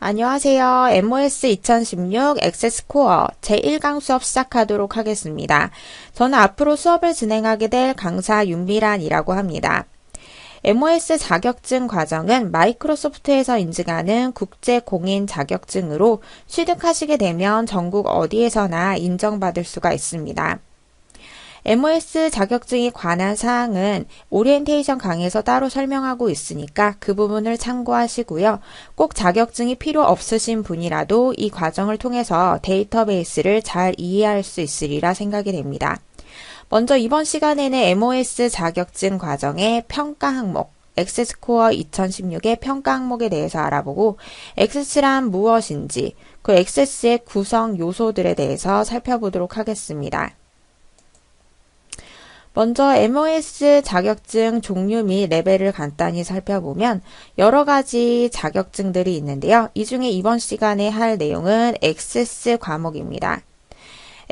안녕하세요. MOS 2016 액세스 코어 제1강 수업 시작하도록 하겠습니다. 저는 앞으로 수업을 진행하게 될 강사 윤미란이라고 합니다. MOS 자격증 과정은 마이크로소프트에서 인증하는 국제 공인 자격증으로 취득하시게 되면 전국 어디에서나 인정받을 수가 있습니다. MOS 자격증에 관한 사항은 오리엔테이션 강의에서 따로 설명하고 있으니까 그 부분을 참고하시고요. 꼭 자격증이 필요 없으신 분이라도 이 과정을 통해서 데이터베이스를 잘 이해할 수 있으리라 생각이 됩니다. 먼저 이번 시간에는 MOS 자격증 과정의 평가 항목, 액세스 코어 2016의 평가 항목에 대해서 알아보고 액세스란 무엇인지, 그 액세스의 구성 요소들에 대해서 살펴보도록 하겠습니다. 먼저 MOS 자격증 종류 및 레벨을 간단히 살펴보면 여러 가지 자격증들이 있는데요. 이 중에 이번 시간에 할 내용은 액세스 과목입니다.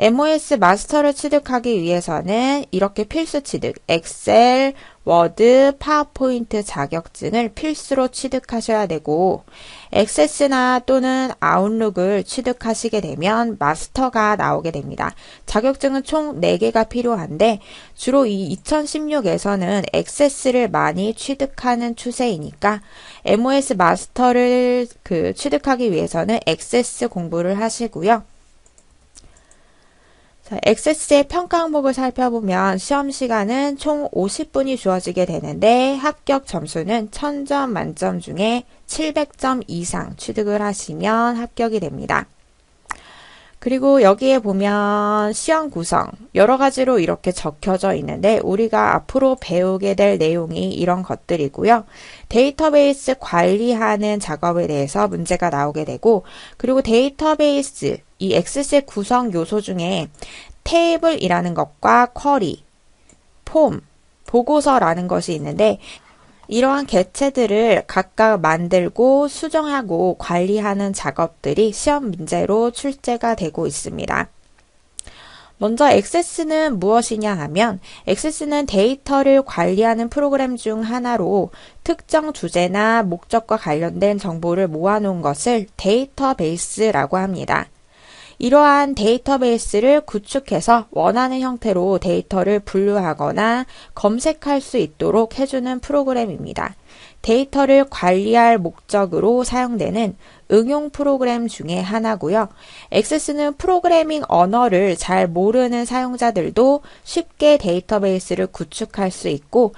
MOS 마스터를 취득하기 위해서는 이렇게 필수 취득, 엑셀, 워드, 파워포인트 자격증을 필수로 취득하셔야 되고 액세스나 또는 아웃룩을 취득하시게 되면 마스터가 나오게 됩니다. 자격증은 총 4개가 필요한데 주로 이 2016에서는 액세스를 많이 취득하는 추세이니까 MOS 마스터를 취득하기 위해서는 액세스 공부를 하시고요. 액세스의 평가 항목을 살펴보면 시험 시간은 총 50분이 주어지게 되는데 합격 점수는 1000점 만점 중에 700점 이상 취득을 하시면 합격이 됩니다. 그리고 여기에 보면 시험 구성 여러 가지로 이렇게 적혀져 있는데 우리가 앞으로 배우게 될 내용이 이런 것들이고요. 데이터베이스 관리하는 작업에 대해서 문제가 나오게 되고 그리고 데이터베이스 이 액세스의 구성 요소 중에 테이블이라는 것과 쿼리, 폼, 보고서라는 것이 있는데 이러한 객체들을 각각 만들고 수정하고 관리하는 작업들이 시험 문제로 출제가 되고 있습니다. 먼저 액세스는 무엇이냐 하면 액세스는 데이터를 관리하는 프로그램 중 하나로 특정 주제나 목적과 관련된 정보를 모아놓은 것을 데이터베이스라고 합니다. 이러한 데이터베이스를 구축해서 원하는 형태로 데이터를 분류하거나 검색할 수 있도록 해주는 프로그램입니다. 데이터를 관리할 목적으로 사용되는 응용 프로그램 중에 하나고요. 액세스는 프로그래밍 언어를 잘 모르는 사용자들도 쉽게 데이터베이스를 구축할 수 있고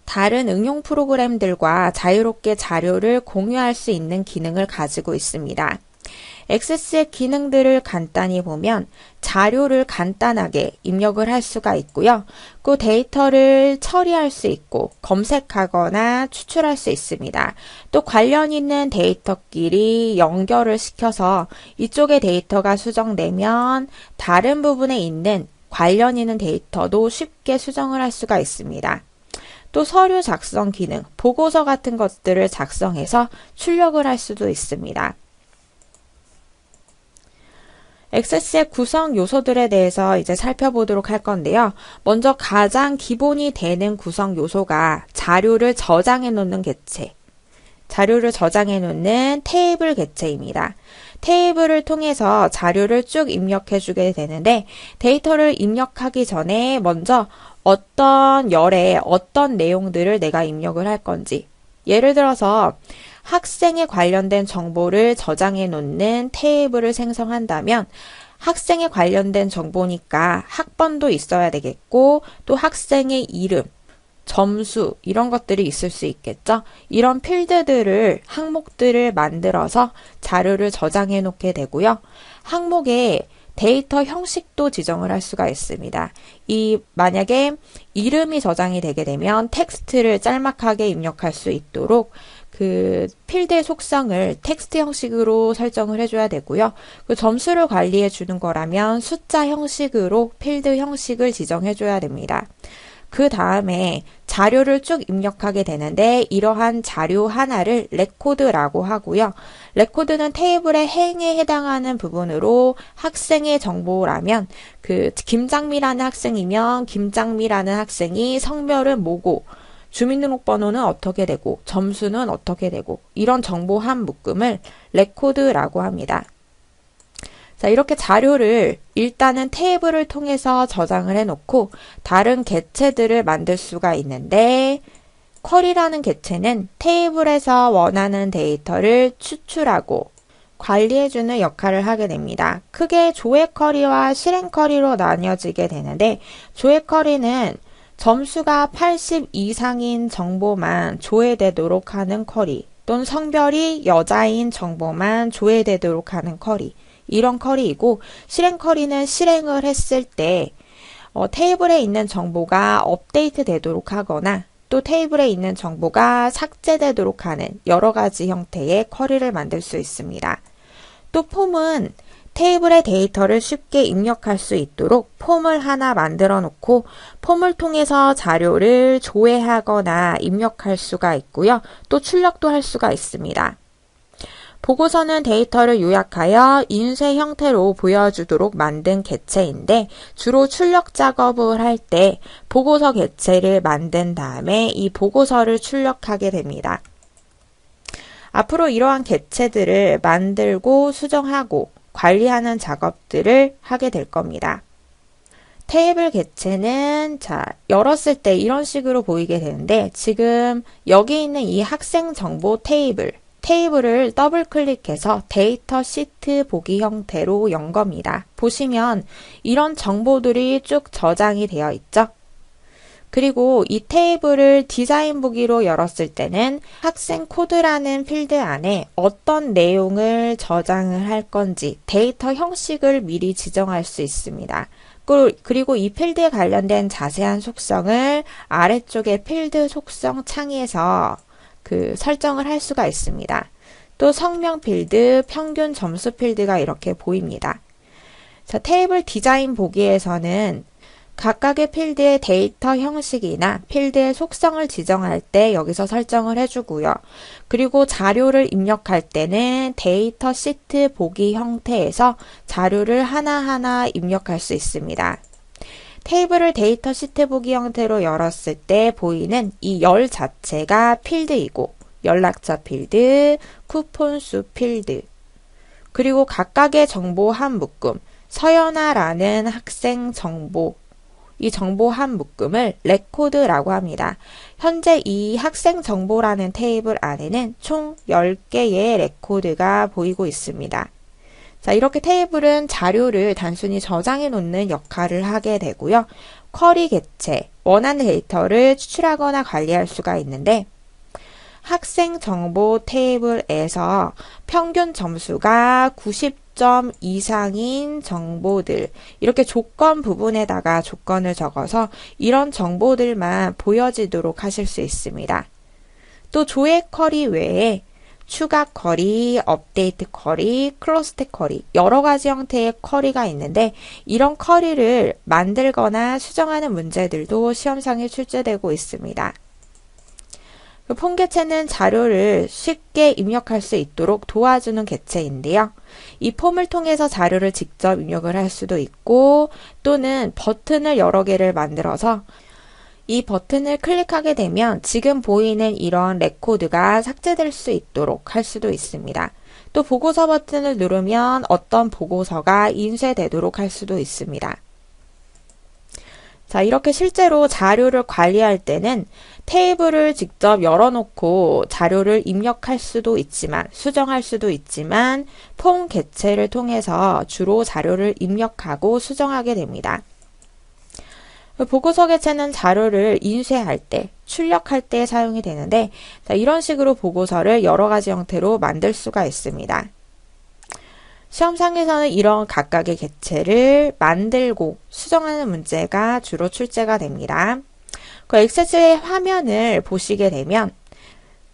다른 응용 프로그램들과 자유롭게 자료를 공유할 수 있는 기능을 가지고 있습니다. 액세스의 기능들을 간단히 보면 자료를 간단하게 입력을 할 수가 있고요. 그 데이터를 처리할 수 있고 검색하거나 추출할 수 있습니다. 또 관련 있는 데이터끼리 연결을 시켜서 이쪽의 데이터가 수정되면 다른 부분에 있는 관련 있는 데이터도 쉽게 수정을 할 수가 있습니다. 또 서류 작성 기능, 보고서 같은 것들을 작성해서 출력을 할 수도 있습니다. 액세스의 구성 요소들에 대해서 이제 살펴보도록 할 건데요. 먼저 가장 기본이 되는 구성 요소가 자료를 저장해 놓는 객체, 자료를 저장해 놓는 테이블 객체입니다. 테이블을 통해서 자료를 쭉 입력해 주게 되는데 데이터를 입력하기 전에 먼저 어떤 열에 어떤 내용들을 내가 입력을 할 건지 예를 들어서 학생에 관련된 정보를 저장해 놓는 테이블을 생성한다면 학생에 관련된 정보니까 학번도 있어야 되겠고 또 학생의 이름, 점수 이런 것들이 있을 수 있겠죠. 이런 필드들을 항목들을 만들어서 자료를 저장해 놓게 되고요. 항목에 데이터 형식도 지정을 할 수가 있습니다. 만약에 이름이 저장이 되게 되면 텍스트를 짤막하게 입력할 수 있도록 그 필드의 속성을 텍스트 형식으로 설정을 해줘야 되고요. 그 점수를 관리해 주는 거라면 숫자 형식으로 필드 형식을 지정해줘야 됩니다. 그 다음에 자료를 쭉 입력하게 되는데 이러한 자료 하나를 레코드라고 하고요. 레코드는 테이블의 행에 해당하는 부분으로 학생의 정보라면 김장미라는 학생이면 김장미라는 학생이 성별은 뭐고 주민등록번호는 어떻게 되고 점수는 어떻게 되고 이런 정보 한 묶음을 레코드라고 합니다. 자, 이렇게 자료를 일단은 테이블을 통해서 저장을 해놓고 다른 객체들을 만들 수가 있는데 쿼리라는 객체는 테이블에서 원하는 데이터를 추출하고 관리해주는 역할을 하게 됩니다. 크게 조회 쿼리와 실행 쿼리로 나뉘어지게 되는데 조회 쿼리는 점수가 80 이상인 정보만 조회되도록 하는 쿼리 또는 성별이 여자인 정보만 조회되도록 하는 쿼리 이런 쿼리이고 실행 쿼리는 실행을 했을 때 테이블에 있는 정보가 업데이트 되도록 하거나 또 테이블에 있는 정보가 삭제되도록 하는 여러 가지 형태의 쿼리를 만들 수 있습니다. 또 폼은 테이블의 데이터를 쉽게 입력할 수 있도록 폼을 하나 만들어 놓고 폼을 통해서 자료를 조회하거나 입력할 수가 있고요. 또 출력도 할 수가 있습니다. 보고서는 데이터를 요약하여 인쇄 형태로 보여주도록 만든 객체인데 주로 출력 작업을 할 때 보고서 객체를 만든 다음에 이 보고서를 출력하게 됩니다. 앞으로 이러한 객체들을 만들고 수정하고 관리하는 작업들을 하게 될 겁니다. 테이블 객체는 열었을 때 이런 식으로 보이게 되는데 지금 여기 있는 이 학생 정보 테이블을 더블 클릭해서 데이터 시트 보기 형태로 연 겁니다. 보시면 이런 정보들이 쭉 저장이 되어 있죠. 그리고 이 테이블을 디자인 보기로 열었을 때는 학생 코드라는 필드 안에 어떤 내용을 저장을 할 건지 데이터 형식을 미리 지정할 수 있습니다. 그리고 이 필드에 관련된 자세한 속성을 아래쪽에 필드 속성 창에서 설정을 할 수가 있습니다. 또 성명 필드, 평균 점수 필드가 이렇게 보입니다. 자, 테이블 디자인 보기에서는 각각의 필드의 데이터 형식이나 필드의 속성을 지정할 때 여기서 설정을 해주고요. 그리고 자료를 입력할 때는 데이터 시트 보기 형태에서 자료를 하나하나 입력할 수 있습니다. 테이블을 데이터 시트 보기 형태로 열었을 때 보이는 이 열 자체가 필드이고 연락처 필드, 쿠폰수 필드, 그리고 각각의 정보 한 묶음, 서연아라는 학생 정보, 이 정보 한 묶음을 레코드라고 합니다. 현재 이 학생 정보라는 테이블 안에는 총 10개의 레코드가 보이고 있습니다. 자, 이렇게 테이블은 자료를 단순히 저장해 놓는 역할을 하게 되고요. 쿼리 객체, 원하는 데이터를 추출하거나 관리할 수가 있는데 학생 정보 테이블에서 평균 점수가 90점 이상인 정보들, 이렇게 조건 부분에다가 조건을 적어서 이런 정보들만 보여지도록 하실 수 있습니다. 또 조회 쿼리 외에 추가 쿼리, 업데이트 쿼리, 클로스텍 쿼리 여러 가지 형태의 쿼리가 있는데 이런 쿼리를 만들거나 수정하는 문제들도 시험상에 출제되고 있습니다. 폼 객체는 자료를 쉽게 입력할 수 있도록 도와주는 객체인데요. 이 폼을 통해서 자료를 직접 입력을 할 수도 있고 또는 버튼을 여러 개를 만들어서 이 버튼을 클릭하게 되면 지금 보이는 이런 레코드가 삭제될 수 있도록 할 수도 있습니다. 또 보고서 버튼을 누르면 어떤 보고서가 인쇄되도록 할 수도 있습니다. 자, 이렇게 실제로 자료를 관리할 때는 테이블을 직접 열어놓고 자료를 입력할 수도 있지만, 수정할 수도 있지만 폼 객체를 통해서 주로 자료를 입력하고 수정하게 됩니다. 보고서 객체는 자료를 인쇄할 때, 출력할 때 사용이 되는데 자, 이런 식으로 보고서를 여러 가지 형태로 만들 수가 있습니다. 시험상에서는 이런 각각의 객체를 만들고 수정하는 문제가 주로 출제가 됩니다. 그 엑셀의 화면을 보시게 되면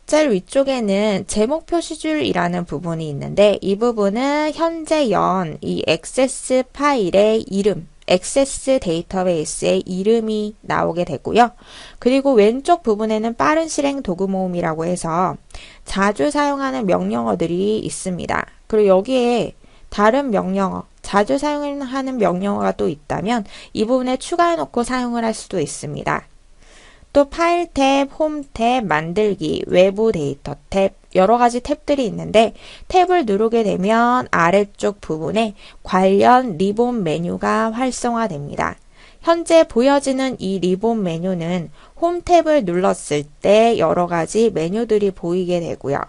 제일 위쪽에는 제목 표시줄이라는 부분이 있는데 이 부분은 현재 연 이 액세스 파일의 이름, 액세스 데이터베이스의 이름이 나오게 되고요. 그리고 왼쪽 부분에는 빠른 실행 도구 모음이라고 해서 자주 사용하는 명령어들이 있습니다. 그리고 여기에 다른 명령어, 자주 사용하는 명령어가 또 있다면 이 부분에 추가해 놓고 사용을 할 수도 있습니다. 또 파일 탭, 홈 탭, 만들기, 외부 데이터 탭 여러 가지 탭들이 있는데 탭을 누르게 되면 아래쪽 부분에 관련 리본 메뉴가 활성화됩니다. 현재 보여지는 이 리본 메뉴는 홈 탭을 눌렀을 때 여러 가지 메뉴들이 보이게 되고요.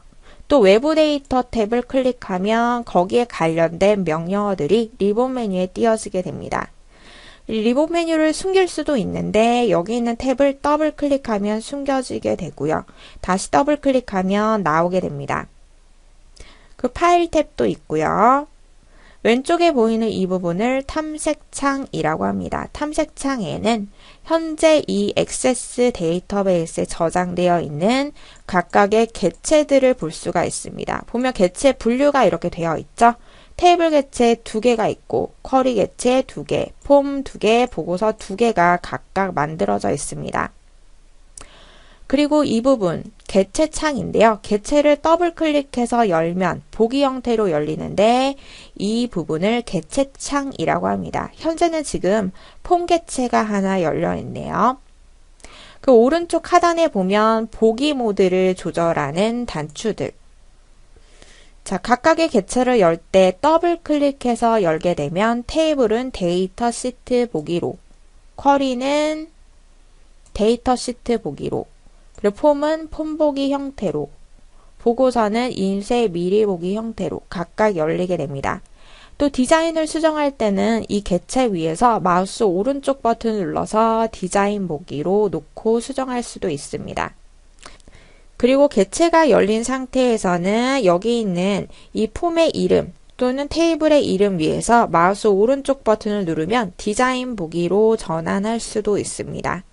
또 외부 데이터 탭을 클릭하면 거기에 관련된 명령어들이 리본 메뉴에 띄어지게 됩니다. 리본 메뉴를 숨길 수도 있는데 여기 있는 탭을 더블 클릭하면 숨겨지게 되고요. 다시 더블 클릭하면 나오게 됩니다. 그 파일 탭도 있고요. 왼쪽에 보이는 이 부분을 탐색창이라고 합니다. 탐색창에는 현재 이 액세스 데이터베이스에 저장되어 있는 각각의 객체들을 볼 수가 있습니다. 보면 객체 분류가 이렇게 되어 있죠. 테이블 객체 2개가 있고 쿼리 객체 2개, 폼 2개, 보고서 2개가 각각 만들어져 있습니다. 그리고 이 부분 객체 창인데요. 객체를 더블 클릭해서 열면 보기 형태로 열리는데 이 부분을 객체 창이라고 합니다. 현재는 지금 폼 객체가 하나 열려 있네요. 그 오른쪽 하단에 보면 보기 모드를 조절하는 단추들. 자, 각각의 객체를 열 때 더블 클릭해서 열게 되면 테이블은 데이터 시트 보기로, 쿼리는 데이터 시트 보기로, 그리고 폼은 폼 보기 형태로, 보고서는 인쇄 미리 보기 형태로 각각 열리게 됩니다. 또 디자인을 수정할 때는 이 객체 위에서 마우스 오른쪽 버튼을 눌러서 디자인 보기로 놓고 수정할 수도 있습니다. 그리고 객체가 열린 상태에서는 여기 있는 이 폼의 이름 또는 테이블의 이름 위에서 마우스 오른쪽 버튼을 누르면 디자인 보기로 전환할 수도 있습니다.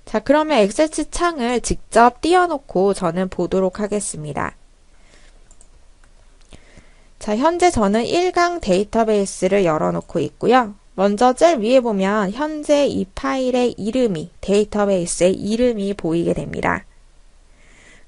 자, 그러면 액세스 창을 직접 띄워놓고 저는 보도록 하겠습니다. 자, 현재 저는 1강 데이터베이스를 열어놓고 있고요. 먼저 제일 위에 보면 현재 이 파일의 이름이, 데이터베이스의 이름이 보이게 됩니다.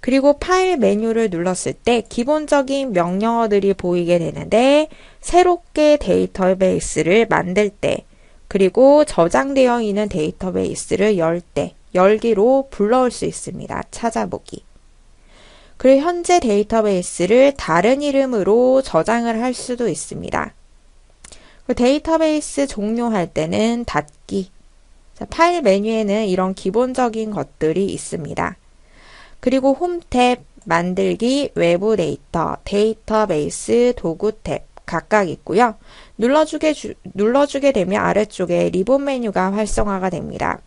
그리고 파일 메뉴를 눌렀을 때 기본적인 명령어들이 보이게 되는데 새롭게 데이터베이스를 만들 때 그리고 저장되어 있는 데이터베이스를 열 때 열기로 불러올 수 있습니다. 찾아보기. 그리고 현재 데이터베이스를 다른 이름으로 저장을 할 수도 있습니다. 데이터베이스 종료할 때는 닫기. 자, 파일 메뉴에는 이런 기본적인 것들이 있습니다. 그리고 홈 탭, 만들기, 외부 데이터, 데이터베이스, 도구 탭 각각 있고요. 눌러주게 되면 아래쪽에 리본 메뉴가 활성화가 됩니다.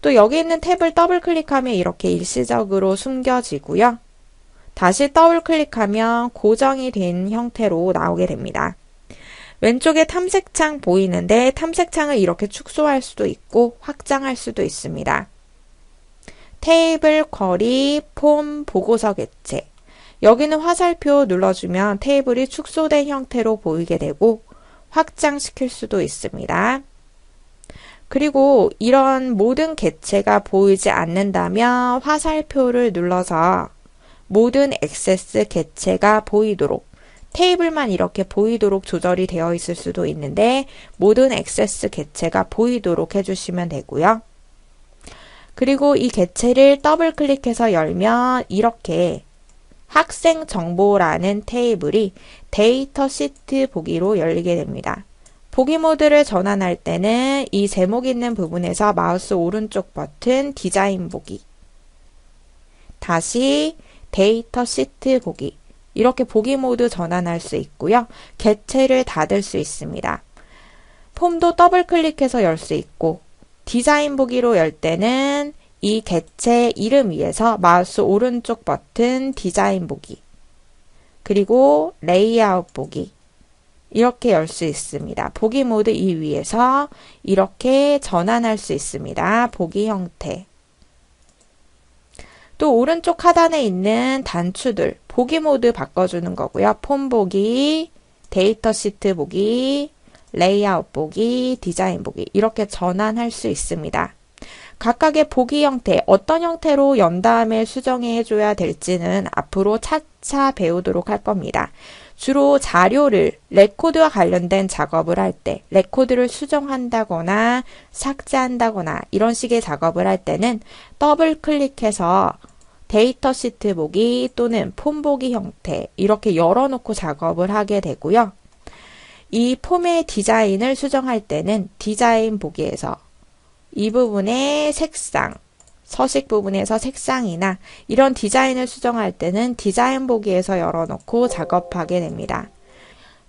또 여기 있는 탭을 더블 클릭하면 이렇게 일시적으로 숨겨지고요. 다시 더블 클릭하면 고정이 된 형태로 나오게 됩니다. 왼쪽에 탐색창 보이는데 탐색창을 이렇게 축소할 수도 있고 확장할 수도 있습니다. 테이블, 쿼리, 폼, 보고서 객체. 여기는 화살표 눌러주면 테이블이 축소된 형태로 보이게 되고 확장시킬 수도 있습니다. 그리고 이런 모든 객체가 보이지 않는다면 화살표를 눌러서 모든 액세스 객체가 보이도록 테이블만 이렇게 보이도록 조절이 되어 있을 수도 있는데 모든 액세스 객체가 보이도록 해주시면 되고요. 그리고 이 객체를 더블 클릭해서 열면 이렇게 학생 정보라는 테이블이 데이터 시트 보기로 열리게 됩니다. 보기 모드를 전환할 때는 이 제목 있는 부분에서 마우스 오른쪽 버튼 디자인 보기, 다시 데이터 시트 보기, 이렇게 보기 모드 전환할 수 있고요. 객체를 닫을 수 있습니다. 폼도 더블 클릭해서 열 수 있고 디자인 보기로 열 때는 이 객체 이름 위에서 마우스 오른쪽 버튼 디자인 보기 그리고 레이아웃 보기 이렇게 열 수 있습니다. 보기 모드 이 위에서 이렇게 전환할 수 있습니다. 보기 형태. 또 오른쪽 하단에 있는 단추들 보기 모드 바꿔주는 거고요. 폼 보기, 데이터 시트 보기, 레이아웃 보기, 디자인 보기 이렇게 전환할 수 있습니다. 각각의 보기 형태, 어떤 형태로 연 다음에 수정해 줘야 될지는 앞으로 차차 배우도록 할 겁니다. 주로 자료를 레코드와 관련된 작업을 할 때, 레코드를 수정한다거나 삭제한다거나 이런 식의 작업을 할 때는 더블 클릭해서 데이터 시트 보기 또는 폼 보기 형태 이렇게 열어놓고 작업을 하게 되고요. 이 폼의 디자인을 수정할 때는 디자인 보기에서 이 부분의 색상, 서식 부분에서 색상이나 이런 디자인을 수정할 때는 디자인 보기에서 열어놓고 작업하게 됩니다.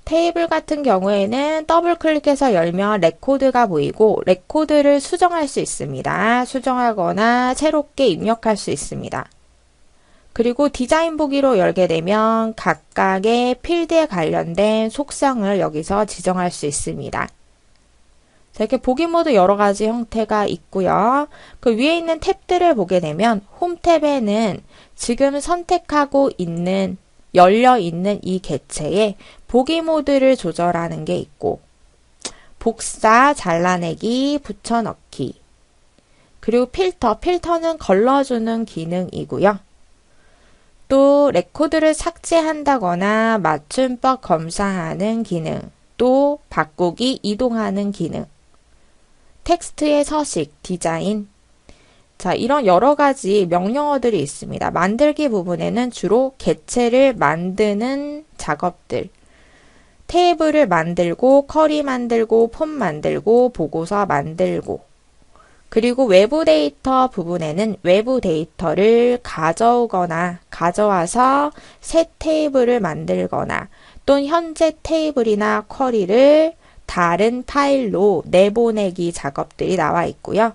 테이블 같은 경우에는 더블 클릭해서 열면 레코드가 보이고 레코드를 수정할 수 있습니다. 수정하거나 새롭게 입력할 수 있습니다. 그리고 디자인 보기로 열게 되면 각각의 필드에 관련된 속성을 여기서 지정할 수 있습니다. 자, 이렇게 보기 모드 여러 가지 형태가 있고요. 그 위에 있는 탭들을 보게 되면 홈 탭에는 지금 선택하고 있는 열려 있는 이 객체에 보기 모드를 조절하는 게 있고 복사, 잘라내기, 붙여넣기 그리고 필터는 걸러주는 기능이고요. 또 레코드를 삭제한다거나 맞춤법 검사하는 기능, 또 바꾸기, 이동하는 기능 텍스트의 서식, 디자인 자, 이런 여러 가지 명령어들이 있습니다. 만들기 부분에는 주로 객체를 만드는 작업들 테이블을 만들고, 쿼리 만들고, 폼 만들고, 보고서 만들고 그리고 외부 데이터 부분에는 외부 데이터를 가져오거나 가져와서 새 테이블을 만들거나 또는 현재 테이블이나 쿼리를 다른 파일로 내보내기 작업들이 나와 있고요.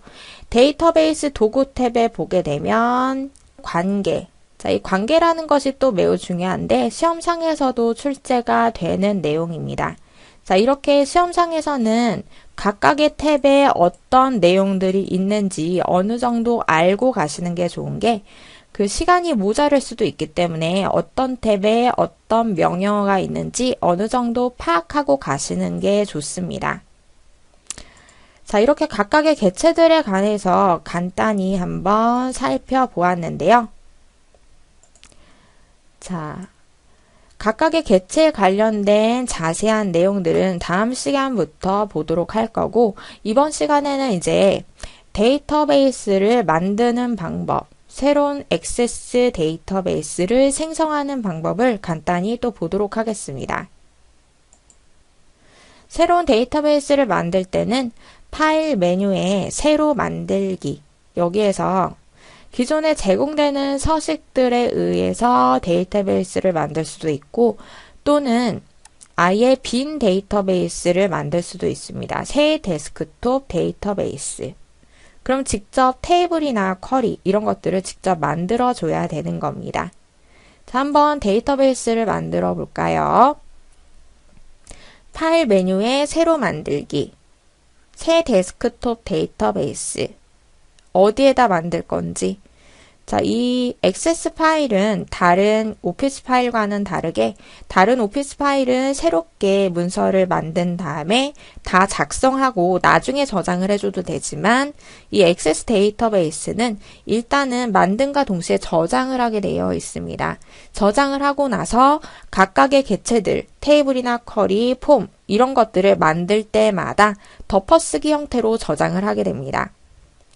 데이터베이스 도구 탭에 보게 되면 관계. 자, 이 관계라는 것이 또 매우 중요한데 시험상에서도 출제가 되는 내용입니다. 자, 이렇게 시험상에서는 각각의 탭에 어떤 내용들이 있는지 어느 정도 알고 가시는 게 좋은 게 그 시간이 모자랄 수도 있기 때문에 어떤 탭에 어떤 명령어가 있는지 어느 정도 파악하고 가시는 게 좋습니다. 자, 이렇게 각각의 객체들에 관해서 간단히 한번 살펴보았는데요. 자, 각각의 객체에 관련된 자세한 내용들은 다음 시간부터 보도록 할 거고 이번 시간에는 이제 데이터베이스를 만드는 방법 새로운 액세스 데이터베이스를 생성하는 방법을 간단히 또 보도록 하겠습니다. 새로운 데이터베이스를 만들 때는 파일 메뉴에 새로 만들기 여기에서 기존에 제공되는 서식들에 의해서 데이터베이스를 만들 수도 있고 또는 아예 빈 데이터베이스를 만들 수도 있습니다. 새 데스크톱 데이터베이스 그럼 직접 테이블이나 쿼리 이런 것들을 직접 만들어 줘야 되는 겁니다. 자, 한번 데이터베이스를 만들어 볼까요? 파일 메뉴에 새로 만들기 새 데스크톱 데이터베이스 어디에다 만들 건지 자, 이 액세스 파일은 다른 오피스 파일과는 다르게 다른 오피스 파일은 새롭게 문서를 만든 다음에 다 작성하고 나중에 저장을 해줘도 되지만 이 액세스 데이터베이스는 일단은 만든과 동시에 저장을 하게 되어 있습니다. 저장을 하고 나서 각각의 객체들, 테이블이나 쿼리, 폼 이런 것들을 만들 때마다 덮어쓰기 형태로 저장을 하게 됩니다.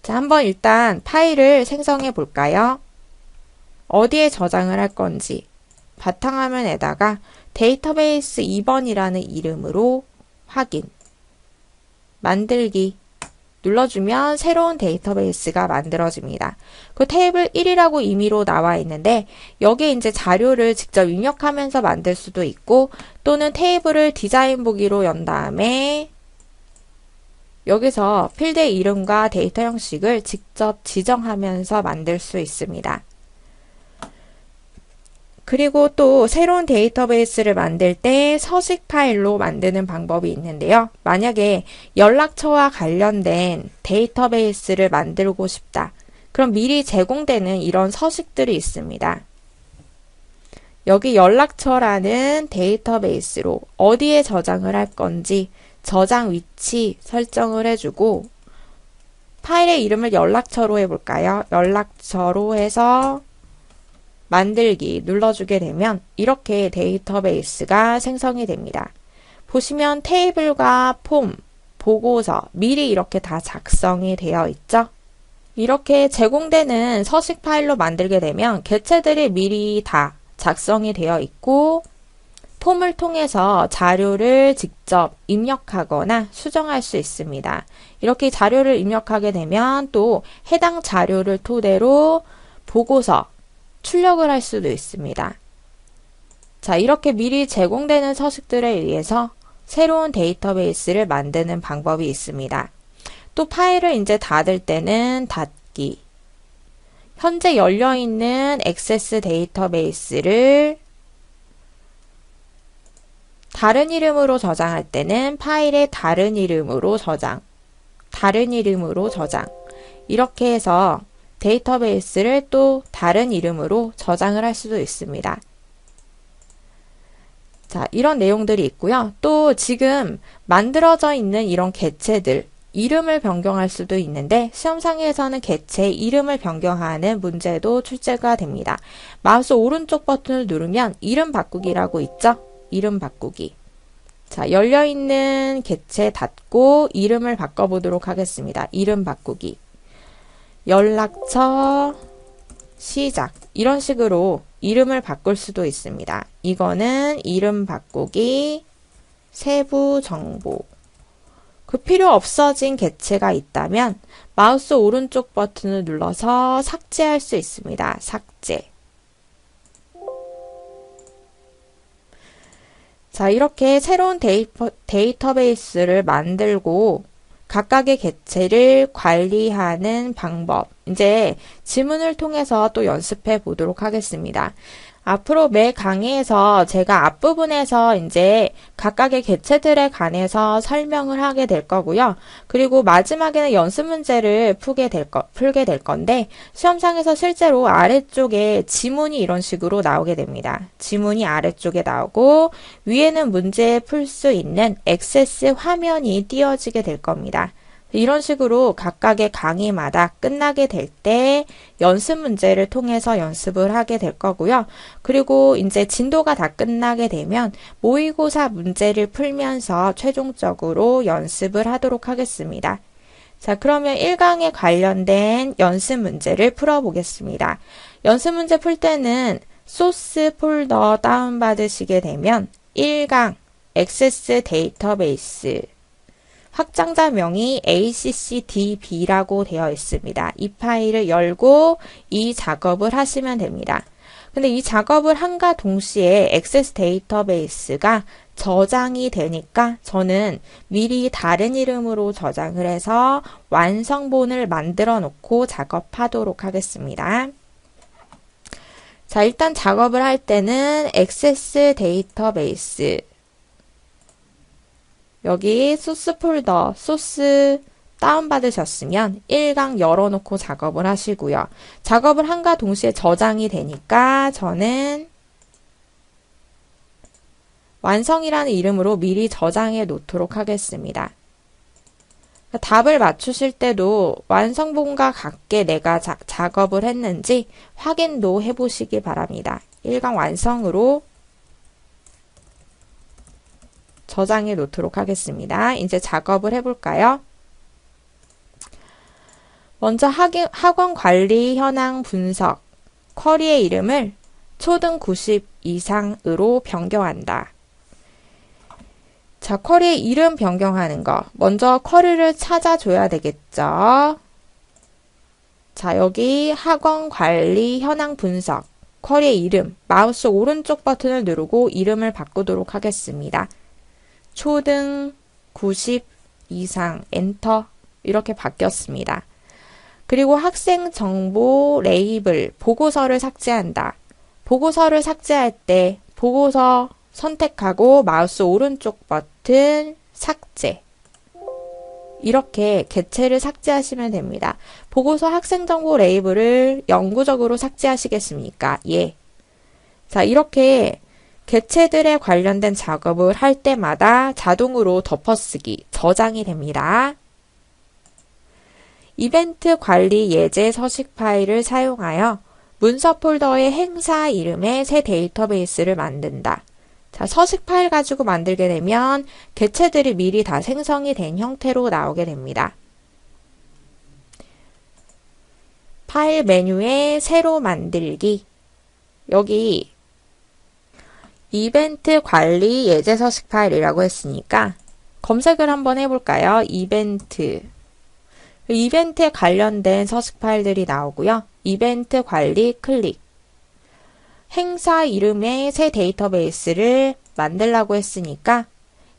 자, 한번 일단 파일을 생성해 볼까요? 어디에 저장을 할 건지 바탕화면에다가 데이터베이스 2번이라는 이름으로 확인 만들기 눌러주면 새로운 데이터베이스가 만들어집니다. 그 테이블 1이라고 임의로 나와 있는데 여기에 이제 자료를 직접 입력하면서 만들 수도 있고 또는 테이블을 디자인 보기로 연 다음에 여기서 필드의 이름과 데이터 형식을 직접 지정하면서 만들 수 있습니다. 그리고 또 새로운 데이터베이스를 만들 때 서식 파일로 만드는 방법이 있는데요. 만약에 연락처와 관련된 데이터베이스를 만들고 싶다. 그럼 미리 제공되는 이런 서식들이 있습니다. 여기 연락처라는 데이터베이스로 어디에 저장을 할 건지 저장 위치 설정을 해주고 파일의 이름을 연락처로 해볼까요? 연락처로 해서 만들기 눌러주게 되면 이렇게 데이터베이스가 생성이 됩니다. 보시면 테이블과 폼, 보고서 미리 이렇게 다 작성이 되어 있죠. 이렇게 제공되는 서식 파일로 만들게 되면 객체들이 미리 다 작성이 되어 있고 폼을 통해서 자료를 직접 입력하거나 수정할 수 있습니다. 이렇게 자료를 입력하게 되면 또 해당 자료를 토대로 보고서 출력을 할 수도 있습니다. 자, 이렇게 미리 제공되는 서식들에 의해서 새로운 데이터베이스를 만드는 방법이 있습니다. 또 파일을 이제 닫을 때는 닫기. 현재 열려있는 액세스 데이터베이스를 다른 이름으로 저장할 때는 파일의 다른 이름으로 저장. 이렇게 해서 데이터베이스를 또 다른 이름으로 저장을 할 수도 있습니다. 자, 이런 내용들이 있고요. 또 지금 만들어져 있는 이런 객체들, 이름을 변경할 수도 있는데 시험상에서는 객체 이름을 변경하는 문제도 출제가 됩니다. 마우스 오른쪽 버튼을 누르면 이름 바꾸기라고 있죠? 이름 바꾸기. 자, 열려있는 객체 닫고 이름을 바꿔보도록 하겠습니다. 이름 바꾸기. 연락처 시작. 이런 식으로 이름을 바꿀 수도 있습니다. 이거는 이름 바꾸기 세부 정보. 그 필요 없어진 객체가 있다면 마우스 오른쪽 버튼을 눌러서 삭제할 수 있습니다. 삭제. 자, 이렇게 새로운 데이터베이스를 만들고 각각의 객체를 관리하는 방법. 이제 지문을 통해서 또 연습해 보도록 하겠습니다. 앞으로 매 강의에서 제가 앞부분에서 이제 각각의 객체들에 관해서 설명을 하게 될 거고요. 그리고 마지막에는 연습 문제를 풀게 될 건데 시험상에서 실제로 아래쪽에 지문이 이런 식으로 나오게 됩니다. 지문이 아래쪽에 나오고 위에는 문제 풀 수 있는 액세스 화면이 띄어지게 될 겁니다. 이런 식으로 각각의 강의마다 끝나게 될 때 연습 문제를 통해서 연습을 하게 될 거고요. 그리고 이제 진도가 다 끝나게 되면 모의고사 문제를 풀면서 최종적으로 연습을 하도록 하겠습니다. 자, 그러면 1강에 관련된 연습 문제를 풀어보겠습니다. 연습 문제 풀 때는 소스 폴더 다운받으시게 되면 1강 액세스 데이터베이스 확장자명이 ACCDB라고 되어 있습니다. 이 파일을 열고 이 작업을 하시면 됩니다. 근데 이 작업을 함과 동시에 액세스 데이터베이스가 저장이 되니까 저는 미리 다른 이름으로 저장을 해서 완성본을 만들어 놓고 작업하도록 하겠습니다. 자, 일단 작업을 할 때는 액세스 데이터베이스 여기 소스 폴더, 소스 다운받으셨으면 1강 열어놓고 작업을 하시고요. 작업을 함과 동시에 저장이 되니까 저는 완성이라는 이름으로 미리 저장해 놓도록 하겠습니다. 답을 맞추실 때도 완성본과 같게 내가 작업을 했는지 확인도 해보시기 바랍니다. 1강 완성으로 저장해 놓도록 하겠습니다. 이제 작업을 해볼까요? 먼저 학원 관리 현황 분석 쿼리의 이름을 초등 90 이상으로 변경한다. 자, 쿼리의 이름 변경하는 거. 먼저 쿼리를 찾아줘야 되겠죠. 자, 여기 학원 관리 현황 분석 쿼리의 이름 마우스 오른쪽 버튼을 누르고 이름을 바꾸도록 하겠습니다. 초등 90 이상 엔터 이렇게 바뀌었습니다. 그리고 학생 정보 레이블 보고서를 삭제한다. 보고서를 삭제할 때 보고서 선택하고 마우스 오른쪽 버튼 삭제 이렇게 객체를 삭제하시면 됩니다. 보고서 학생 정보 레이블을 영구적으로 삭제하시겠습니까? 예. 자, 이렇게 객체들에 관련된 작업을 할 때마다 자동으로 덮어쓰기, 저장이 됩니다. 이벤트 관리 예제 서식 파일을 사용하여 문서 폴더의 행사 이름의 새 데이터베이스를 만든다. 자, 서식 파일 가지고 만들게 되면 객체들이 미리 다 생성이 된 형태로 나오게 됩니다. 파일 메뉴에 새로 만들기. 여기 이벤트 관리 예제 서식 파일이라고 했으니까 검색을 한번 해볼까요? 이벤트에 관련된 서식 파일들이 나오고요. 이벤트 관리 클릭. 행사 이름의 새 데이터베이스를 만들라고 했으니까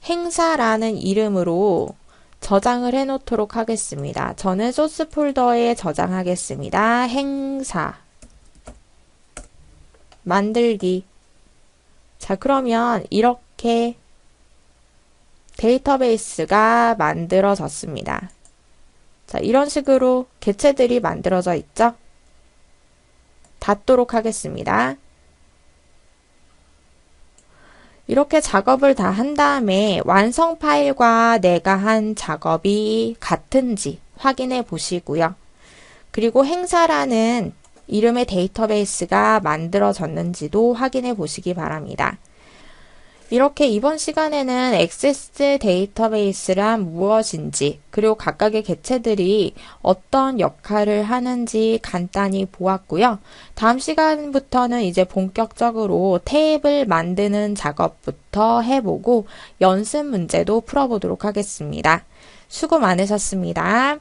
행사라는 이름으로 저장을 해 놓도록 하겠습니다. 저는 소스 폴더에 저장하겠습니다. 행사. 만들기. 자, 그러면 이렇게 데이터베이스가 만들어졌습니다. 자, 이런 식으로 객체들이 만들어져 있죠? 닫도록 하겠습니다. 이렇게 작업을 다 한 다음에 완성 파일과 내가 한 작업이 같은지 확인해 보시고요. 그리고 행사라는 이름의 데이터베이스가 만들어졌는지도 확인해 보시기 바랍니다. 이렇게 이번 시간에는 액세스 데이터베이스란 무엇인지, 그리고 각각의 객체들이 어떤 역할을 하는지 간단히 보았고요. 다음 시간부터는 이제 본격적으로 탭을 만드는 작업부터 해보고 연습 문제도 풀어보도록 하겠습니다. 수고 많으셨습니다.